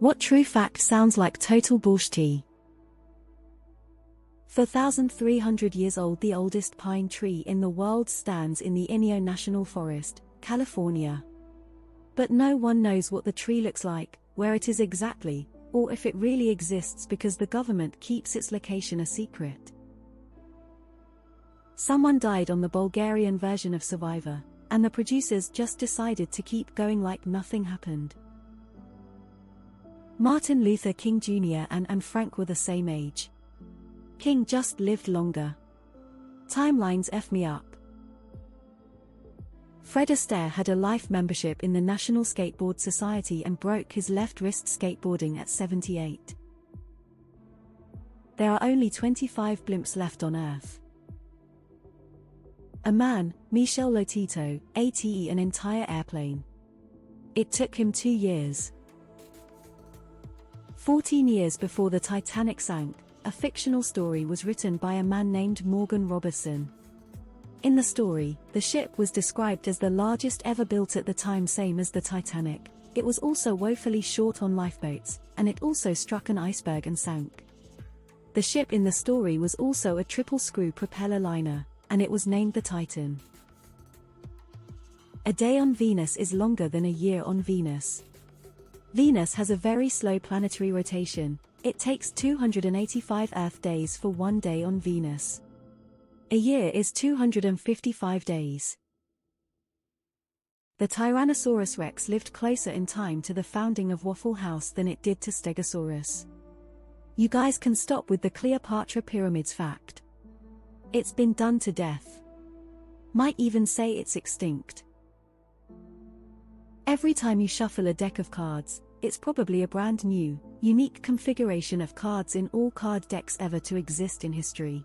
What true fact sounds like total bullsh? 4,300 years old, the oldest pine tree in the world stands in the Inyo National Forest, California. But no one knows what the tree looks like, where it is exactly, or if it really exists because the government keeps its location a secret. Someone died on the Bulgarian version of Survivor, and the producers just decided to keep going like nothing happened. Martin Luther King Jr. and Anne Frank were the same age. King just lived longer. Timelines F me up. Fred Astaire had a life membership in the National Skateboard Society and broke his left wrist skateboarding at 78. There are only 25 blimps left on Earth. A man, Michel Lotito, ate an entire airplane. It took him 2 years. 14 years before the Titanic sank, a fictional story was written by a man named Morgan Robertson. In the story, the ship was described as the largest ever built at the time, same as the Titanic. It was also woefully short on lifeboats, and it also struck an iceberg and sank. The ship in the story was also a triple-screw propeller liner, and it was named the Titan. A day on Venus is longer than a year on Venus. Venus has a very slow planetary rotation. It takes 285 Earth days for 1 day on Venus. A year is 255 days. The Tyrannosaurus rex lived closer in time to the founding of Waffle House than it did to Stegosaurus. You guys can stop with the Cleopatra pyramids fact. It's been done to death. Might even say it's extinct. Every time you shuffle a deck of cards, it's probably a brand new, unique configuration of cards in all card decks ever to exist in history.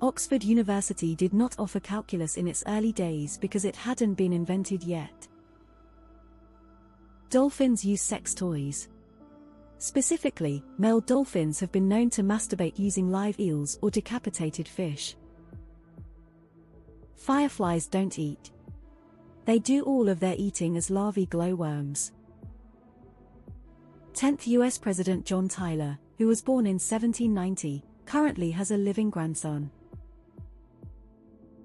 Oxford University did not offer calculus in its early days because it hadn't been invented yet. Dolphins use sex toys. Specifically, male dolphins have been known to masturbate using live eels or decapitated fish. Fireflies don't eat. They do all of their eating as larvae glowworms. 10th US President John Tyler, who was born in 1790, currently has a living grandson.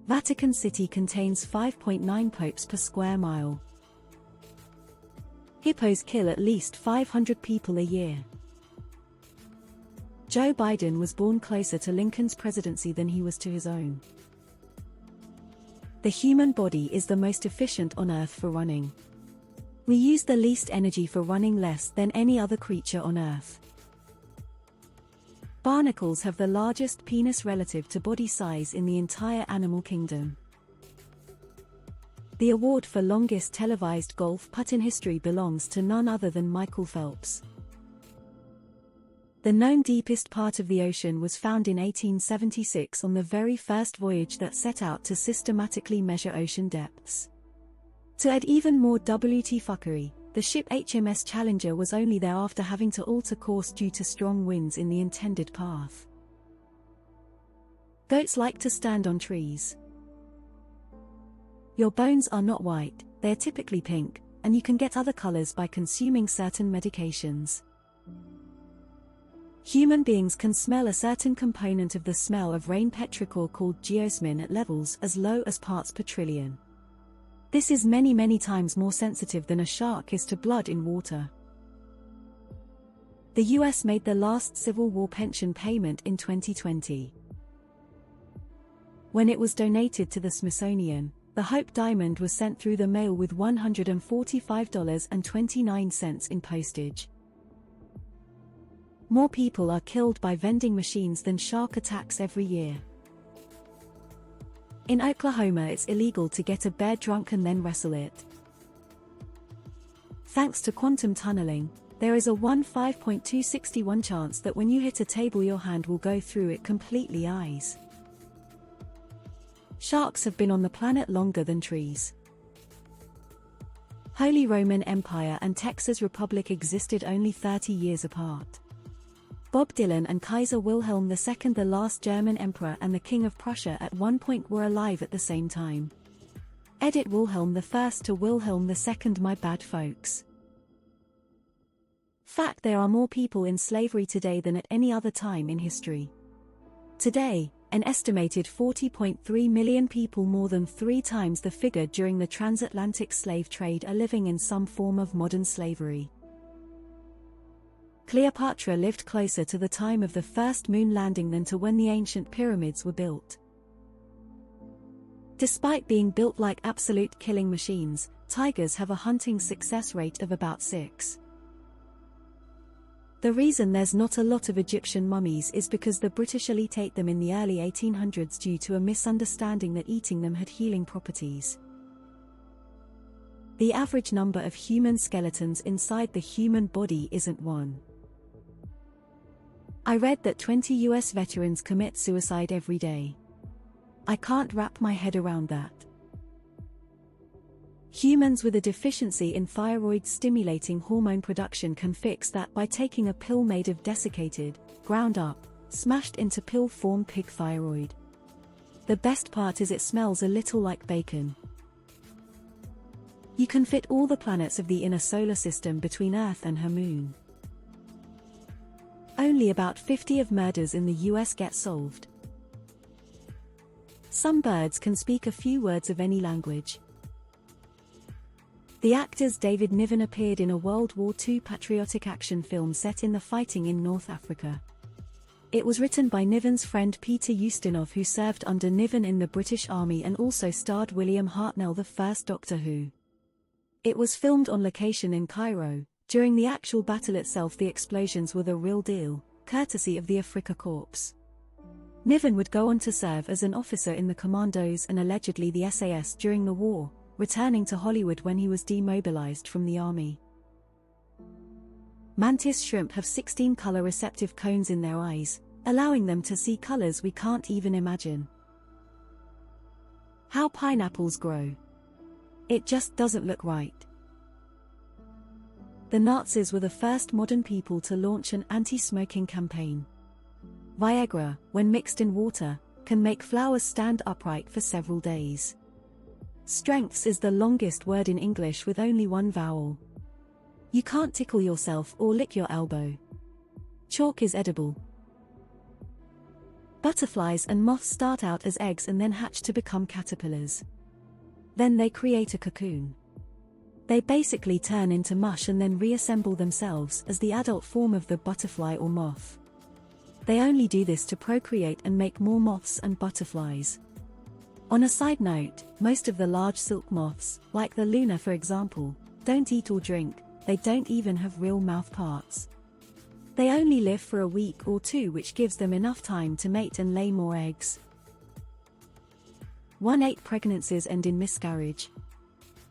Vatican City contains 5.9 popes per square mile. Hippos kill at least 500 people a year. Joe Biden was born closer to Lincoln's presidency than he was to his own. The human body is the most efficient on Earth for running. We use the least energy for running, less than any other creature on Earth. Barnacles have the largest penis relative to body size in the entire animal kingdom. The award for longest televised golf putt in history belongs to none other than Michael Phelps. The known deepest part of the ocean was found in 1876 on the very first voyage that set out to systematically measure ocean depths. To add even more WT fuckery, the ship HMS Challenger was only there after having to alter course due to strong winds in the intended path. Goats like to stand on trees. Your bones are not white, they are typically pink, and you can get other colors by consuming certain medications. Human beings can smell a certain component of the smell of rain petrichor called geosmin at levels as low as parts per trillion. This is many times more sensitive than a shark is to blood in water. The US made the last Civil War pension payment in 2020. When it was donated to the Smithsonian, the Hope Diamond was sent through the mail with $145.29 in postage. More people are killed by vending machines than shark attacks every year. In Oklahoma, it's illegal to get a bear drunk and then wrestle it. Thanks to quantum tunneling, there is a 1/5.261 chance that when you hit a table your hand will go through it completely. Eyes. Sharks have been on the planet longer than trees. Holy Roman Empire and Texas Republic existed only 30 years apart. Bob Dylan and Kaiser Wilhelm II, the last German emperor and the King of Prussia, at one point were alive at the same time. Edit Wilhelm I to Wilhelm II, my bad folks. Fact: there are more people in slavery today than at any other time in history. Today, an estimated 40.3 million people, more than 3 times the figure during the transatlantic slave trade, are living in some form of modern slavery. Cleopatra lived closer to the time of the first moon landing than to when the ancient pyramids were built. Despite being built like absolute killing machines, tigers have a hunting success rate of about 6. The reason there's not a lot of Egyptian mummies is because the British elite ate them in the early 1800s due to a misunderstanding that eating them had healing properties. The average number of human skeletons inside the human body isn't 1. I read that 20 US veterans commit suicide every day. I can't wrap my head around that. Humans with a deficiency in thyroid-stimulating hormone production can fix that by taking a pill made of desiccated, ground up, smashed into pill form pig thyroid. The best part is it smells a little like bacon. You can fit all the planets of the inner solar system between Earth and her moon. Only about 50 of murders in the US get solved. Some birds can speak a few words of any language. The actors David Niven appeared in a World War II patriotic action film set in the fighting in North Africa. It was written by Niven's friend Peter Ustinov, who served under Niven in the British Army and also starred William Hartnell, the first Doctor Who. It was filmed on location in Cairo. During the actual battle itself, the explosions were the real deal, courtesy of the Afrika Corps. Niven would go on to serve as an officer in the Commandos and allegedly the SAS during the war, returning to Hollywood when he was demobilized from the army. Mantis shrimp have 16 color-receptive cones in their eyes, allowing them to see colors we can't even imagine. How pineapples grow. It just doesn't look right. The Nazis were the first modern people to launch an anti-smoking campaign. Viagra, when mixed in water, can make flowers stand upright for several days. Strengths is the longest word in English with only 1 vowel. You can't tickle yourself or lick your elbow. Chalk is edible. Butterflies and moths start out as eggs and then hatch to become caterpillars. Then they create a cocoon. They basically turn into mush and then reassemble themselves as the adult form of the butterfly or moth. They only do this to procreate and make more moths and butterflies. On a side note, most of the large silk moths, like the Luna for example, don't eat or drink. They don't even have real mouth parts. They only live for a week or 2, which gives them enough time to mate and lay more eggs. 1/8 pregnancies end in miscarriage.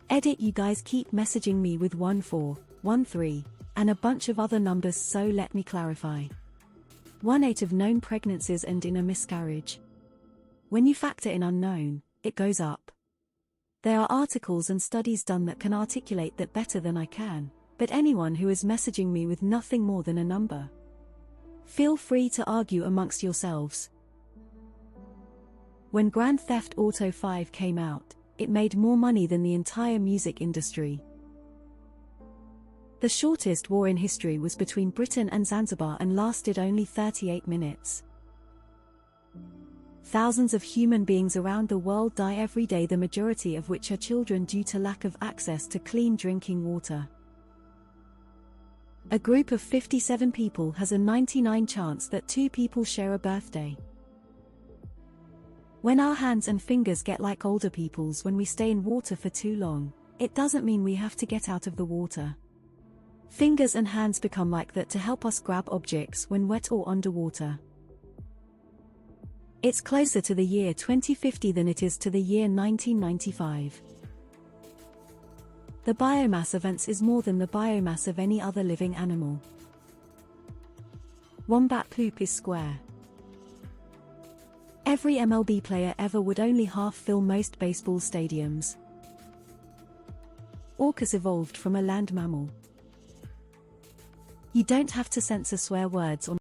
Edit: you guys keep messaging me with 14, 13, and a bunch of other numbers, so let me clarify. 1/8 of known pregnancies end in a miscarriage. When you factor in unknown, it goes up. There are articles and studies done that can articulate that better than I can, but anyone who is messaging me with nothing more than a number, feel free to argue amongst yourselves. When Grand Theft Auto 5 came out, it made more money than the entire music industry. The shortest war in history was between Britain and Zanzibar and lasted only 38 minutes. Thousands of human beings around the world die every day, the majority of which are children due to lack of access to clean drinking water. A group of 57 people has a 99% chance that 2 people share a birthday. When our hands and fingers get like older people's when we stay in water for too long, it doesn't mean we have to get out of the water. Fingers and hands become like that to help us grab objects when wet or underwater. It's closer to the year 2050 than it is to the year 1995. The biomass of ants is more than the biomass of any other living animal. Wombat poop is square. Every MLB player ever would only half fill most baseball stadiums. Orcas evolved from a land mammal. You don't have to censor swear words on